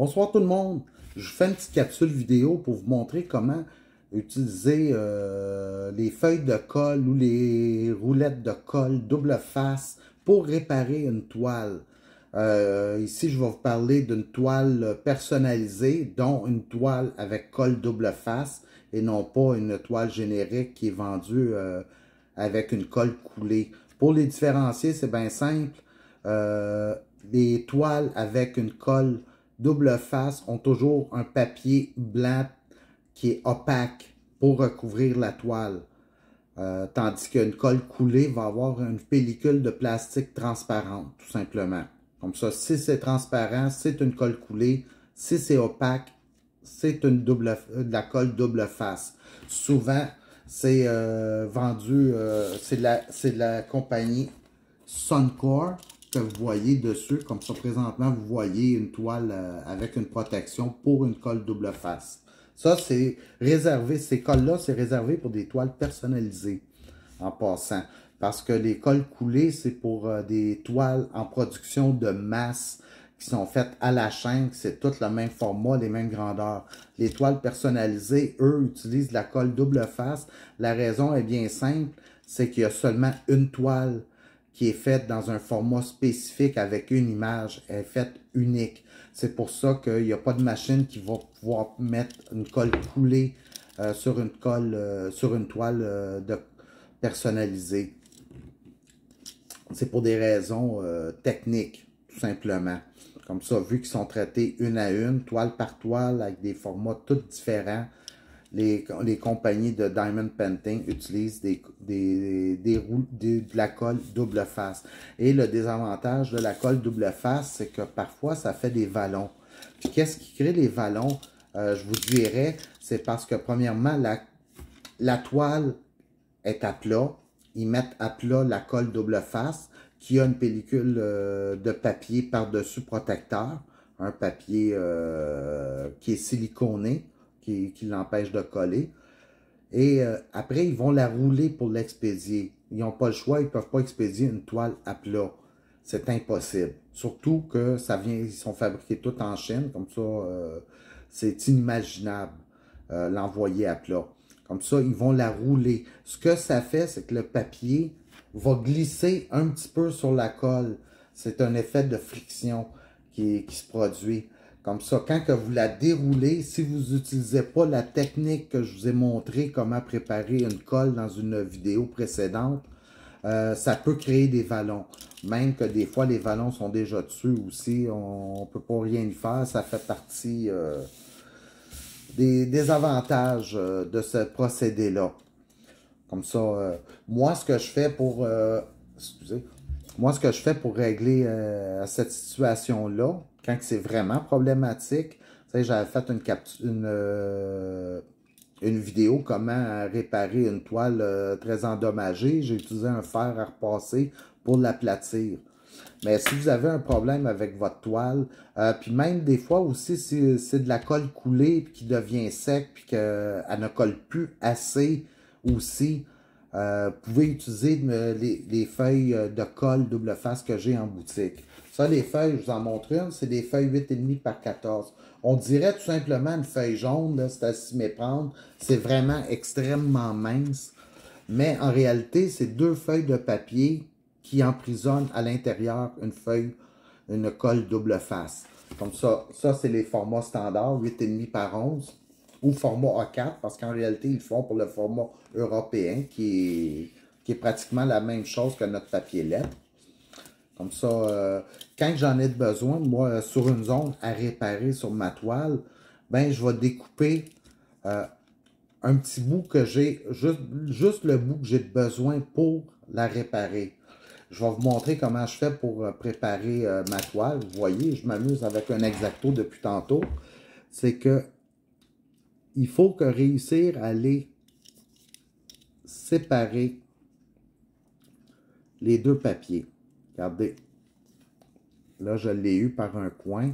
Bonsoir tout le monde. Je fais une petite capsule vidéo pour vous montrer comment utiliser les feuilles de colle ou les roulettes de colle double face pour réparer une toile. Ici, je vais vous parler d'une toile personnalisée, dont une toile avec colle double face et non pas une toile générique qui est vendue avec une colle coulée. Pour les différencier, c'est bien simple. Les toiles avec une colle double face ont toujours un papier blanc qui est opaque pour recouvrir la toile. Tandis qu'une colle coulée va avoir une pellicule de plastique transparente, tout simplement. Comme ça, si c'est transparent, c'est une colle coulée. Si c'est opaque, c'est de la colle double face. Souvent, c'est vendu, c'est de la compagnie Suncor que vous voyez dessus. Comme ça, présentement, vous voyez une toile avec une protection pour une colle double face. Ça, c'est réservé, ces colles-là, c'est réservé pour des toiles personnalisées, en passant. Parce que les colles coulées, c'est pour des toiles en production de masse qui sont faites à la chaîne, c'est toutes le même format, les mêmes grandeurs. Les toiles personnalisées, eux, utilisent la colle double face. La raison est bien simple, c'est qu'il y a seulement une toile qui est faite dans un format spécifique avec une image, elle est faite unique. C'est pour ça qu'il n'y a pas de machine qui va pouvoir mettre une colle coulée sur une toile personnalisée. C'est pour des raisons techniques, tout simplement. Comme ça, vu qu'ils sont traités une à une, toile par toile, avec des formats tous différents, les compagnies de Diamond Painting utilisent de la colle double face. Et le désavantage de la colle double face, c'est que parfois, ça fait des vallons. Puis qu'est-ce qui crée les vallons? Je vous dirais, c'est parce que premièrement, la toile est à plat. Ils mettent à plat la colle double face qui a une pellicule de papier par-dessus protecteur. Un papier qui est siliconé, qui l'empêche de coller. Et après, ils vont la rouler pour l'expédier. Ils n'ont pas le choix, ils ne peuvent pas expédier une toile à plat. C'est impossible. Surtout que ils sont fabriqués tout en Chine, comme ça, c'est inimaginable l'envoyer à plat. Comme ça, ils vont la rouler. Ce que ça fait, c'est que le papier va glisser un petit peu sur la colle. C'est un effet de friction qui se produit. Comme ça, quand que vous la déroulez, si vous n'utilisez pas la technique que je vous ai montré, comment préparer une colle dans une vidéo précédente, ça peut créer des vallons. Même que des fois, les vallons sont déjà dessus aussi. On ne peut pas rien y faire. Ça fait partie des avantages de ce procédé-là. Comme ça, moi, ce que je fais pour... moi, ce que je fais pour régler cette situation-là, quand c'est vraiment problématique, j'avais fait une vidéo comment réparer une toile très endommagée. J'ai utilisé un fer à repasser pour l'aplatir. Mais si vous avez un problème avec votre toile, puis même des fois aussi, si c'est de la colle coulée puis qui devient sec puis qu'elle ne colle plus assez aussi, vous pouvez utiliser les feuilles de colle double face que j'ai en boutique. Ça, les feuilles, je vous en montre une, c'est des feuilles 8,5 par 14. On dirait tout simplement une feuille jaune, c'est à s'y méprendre. C'est vraiment extrêmement mince. Mais en réalité, c'est deux feuilles de papier qui emprisonnent à l'intérieur une colle double face. Comme ça, c'est les formats standards, 8,5 par 11. Ou format A4, parce qu'en réalité, ils le font pour le format européen, qui est pratiquement la même chose que notre papier lettre. Comme ça, quand j'en ai besoin, moi, sur une zone à réparer sur ma toile, ben, je vais découper un petit bout que j'ai, juste le bout que j'ai besoin pour la réparer. Je vais vous montrer comment je fais pour préparer ma toile. Vous voyez, je m'amuse avec un X-Acto depuis tantôt. C'est que il faut que réussir à aller séparer les deux papiers. Regardez. Là, je l'ai eu par un coin.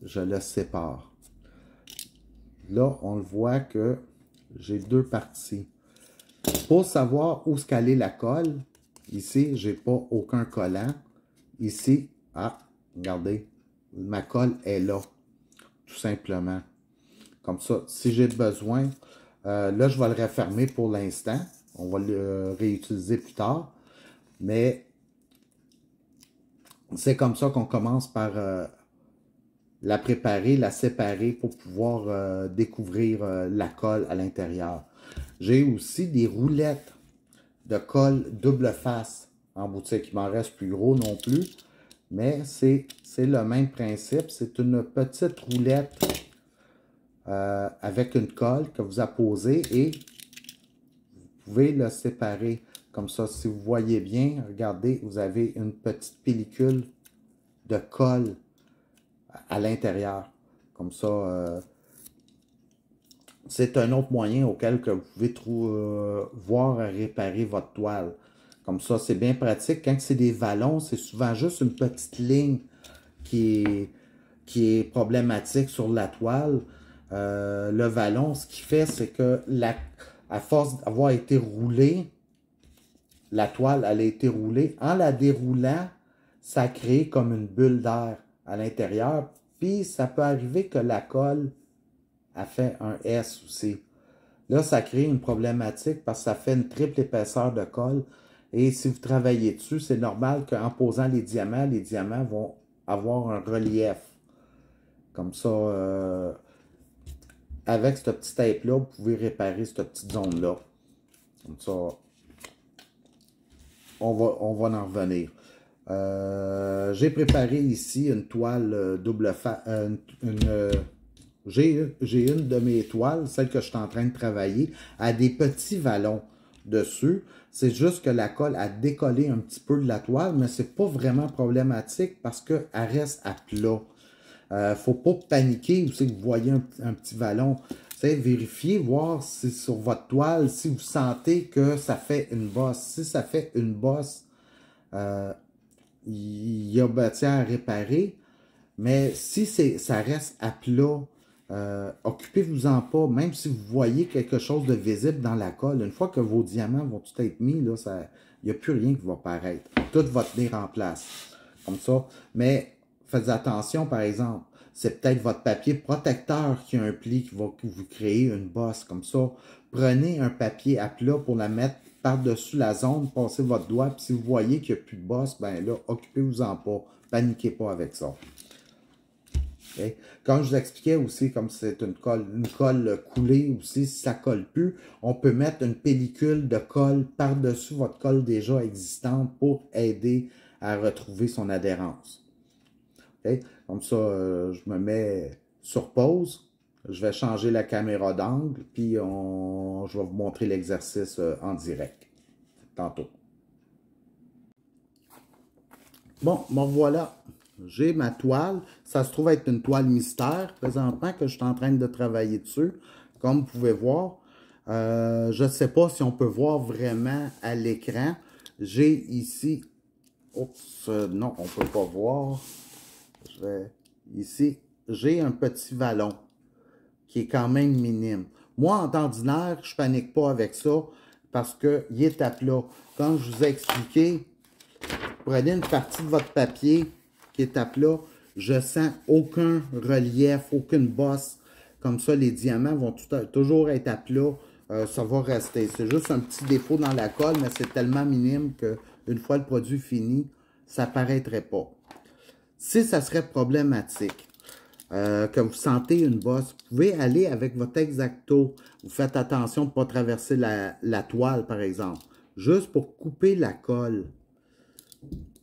Je le sépare. Là, on le voit que j'ai deux parties. Pour savoir où se caler la colle, ici, j'ai pas aucun collant. Ici, regardez, ma colle est là. tout simplement. Comme ça, si j'ai besoin, là, je vais le refermer pour l'instant. On va le réutiliser plus tard. Mais c'est comme ça qu'on commence par la préparer, la séparer pour pouvoir découvrir la colle à l'intérieur. J'ai aussi des roulettes de colle double face en boutique. Il m'en reste plus gros non plus, mais c'est le même principe. C'est une petite roulette avec une colle que vous apposez et vous pouvez le séparer. Comme ça, si vous voyez bien, regardez, vous avez une petite pellicule de colle à l'intérieur. Comme ça, c'est un autre moyen auquel que vous pouvez voir réparer votre toile. Comme ça, c'est bien pratique. Quand c'est des vallons, c'est souvent juste une petite ligne qui est problématique sur la toile. Le vallon, ce qu'il fait, c'est que à force d'avoir été roulée, la toile, elle a été roulée. En la déroulant, ça crée comme une bulle d'air à l'intérieur. Puis, ça peut arriver que la colle a fait un S aussi. Là, ça crée une problématique parce que ça fait une triple épaisseur de colle. Et si vous travaillez dessus, c'est normal qu'en posant les diamants vont avoir un relief. Comme ça, avec ce petit tape-là, vous pouvez réparer cette petite zone-là. Comme ça, on va en revenir. J'ai préparé ici une toile double face. J'ai une de mes toiles, celle que je suis en train de travailler, a des petits vallons dessus. C'est juste que la colle a décollé un petit peu de la toile, mais c'est pas vraiment problématique parce qu'elle reste à plat. Faut pas paniquer aussi que vous voyez un petit vallon. Vérifiez, voir si sur votre toile, si vous sentez que ça fait une bosse. Si ça fait une bosse, il y a matière à réparer. Mais si ça reste à plat, occupez-vous-en pas, même si vous voyez quelque chose de visible dans la colle. Une fois que vos diamants vont tout être mis, là, il n'y a plus rien qui va paraître. Tout va tenir en place. Comme ça. Mais faites attention, par exemple, c'est peut-être votre papier protecteur qui a un pli qui va vous créer une bosse. Comme ça, prenez un papier à plat pour la mettre par-dessus la zone, passez votre doigt, puis si vous voyez qu'il n'y a plus de bosse, ben là, occupez-vous-en pas. Paniquez pas avec ça. Okay. Comme je vous expliquais aussi, comme c'est une colle coulée aussi, si ça ne colle plus, on peut mettre une pellicule de colle par-dessus votre colle déjà existante pour aider à retrouver son adhérence. Okay. Comme ça, je me mets sur pause. Je vais changer la caméra d'angle, puis je vais vous montrer l'exercice en direct. Tantôt. Bon, me voilà. J'ai ma toile. Ça se trouve être une toile mystère présentement que je suis en train de travailler dessus. Comme vous pouvez voir, je ne sais pas si on peut voir vraiment à l'écran. J'ai ici... Oups, non, on ne peut pas voir. Ici, j'ai un petit vallon qui est quand même minime. Moi, en temps ordinaire, je ne panique pas avec ça parce qu'il est à plat. Comme je vous ai expliqué, prenez une partie de votre papier qui est à plat. Je sens aucun relief, aucune bosse. Comme ça, les diamants vont toujours être à plat. Ça va rester. C'est juste un petit défaut dans la colle, mais c'est tellement minime qu'une fois le produit fini, ça ne paraîtrait pas. Si ça serait problématique, que vous sentez une bosse, vous pouvez aller avec votre X-Acto. Vous faites attention de ne pas traverser la toile, par exemple. Juste pour couper la colle.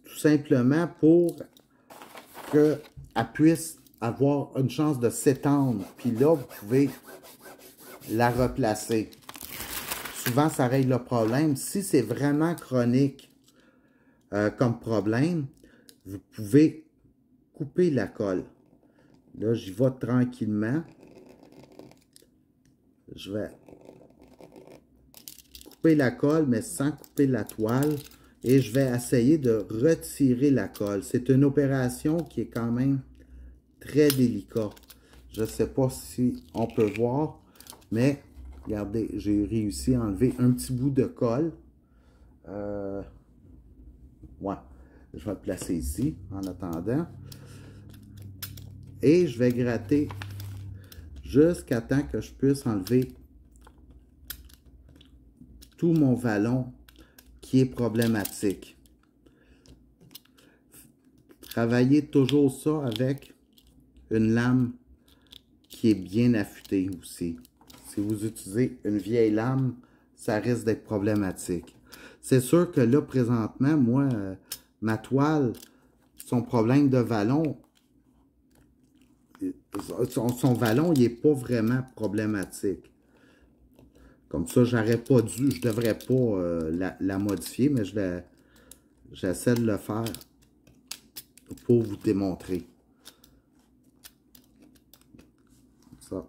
Tout simplement pour qu'elle puisse avoir une chance de s'étendre. Puis là, vous pouvez la replacer. Souvent, ça règle le problème. Si c'est vraiment chronique comme problème, vous pouvez couper la colle. Là, j'y vais tranquillement. Je vais couper la colle, mais sans couper la toile. Et je vais essayer de retirer la colle. C'est une opération qui est quand même très délicate. Je ne sais pas si on peut voir, mais regardez, j'ai réussi à enlever un petit bout de colle. Ouais, je vais le placer ici en attendant. Et je vais gratter jusqu'à temps que je puisse enlever tout mon vallon qui est problématique. Travaillez toujours ça avec une lame qui est bien affûtée aussi. Si vous utilisez une vieille lame, ça risque d'être problématique. C'est sûr que là, présentement, moi, ma toile, son problème de vallon, son vallon, il n'est pas vraiment problématique. Comme ça, j'aurais pas dû, je devrais pas la modifier, mais j'essaie de le faire pour vous démontrer. Ça.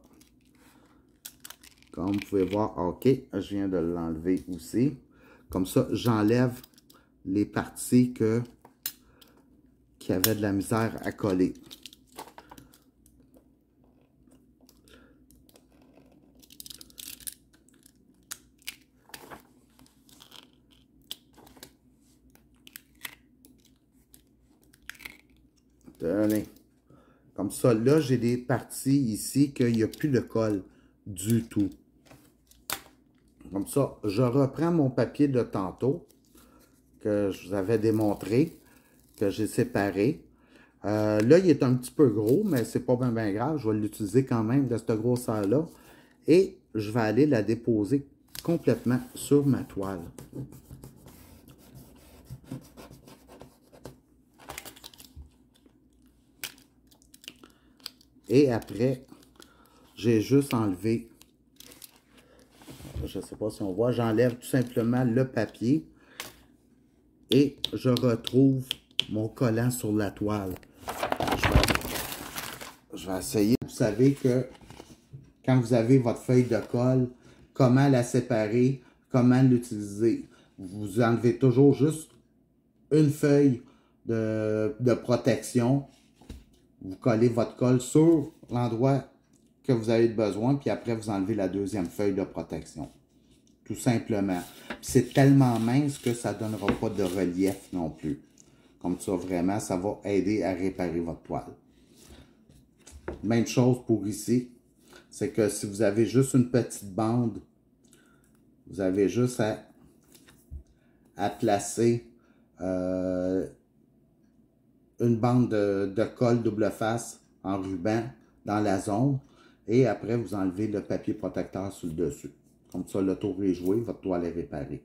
Comme vous pouvez voir, OK, je viens de l'enlever aussi. Comme ça, j'enlève les parties qui avaient de la misère à coller. Tenez. Comme ça, là, j'ai des parties ici qu'il n'y a plus de colle du tout. Comme ça, je reprends mon papier de tantôt que je vous avais démontré, que j'ai séparé. Là, il est un petit peu gros, mais c'est pas bien grave. Je vais l'utiliser quand même de cette grosseur-là. Et je vais aller la déposer complètement sur ma toile. Et après, j'ai juste enlevé, je ne sais pas si on voit, j'enlève tout simplement le papier et je retrouve mon collant sur la toile. Je vais essayer. Vous savez que quand vous avez votre feuille de colle, comment la séparer, comment l'utiliser. Vous enlevez toujours juste une feuille de protection. Vous collez votre colle sur l'endroit que vous avez besoin, puis après, vous enlevez la deuxième feuille de protection. Tout simplement. C'est tellement mince que ça ne donnera pas de relief non plus. Comme ça, vraiment, ça va aider à réparer votre toile. Même chose pour ici. C'est que si vous avez juste une petite bande, vous avez juste à placer une bande de colle double face en ruban dans la zone. Et après, vous enlevez le papier protecteur sur le dessus. Comme ça, le tour est joué, votre toile est réparée.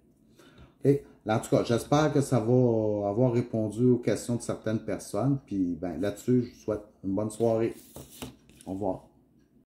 Okay? Là, en tout cas, j'espère que ça va avoir répondu aux questions de certaines personnes. Puis ben, là-dessus, je vous souhaite une bonne soirée. Au revoir.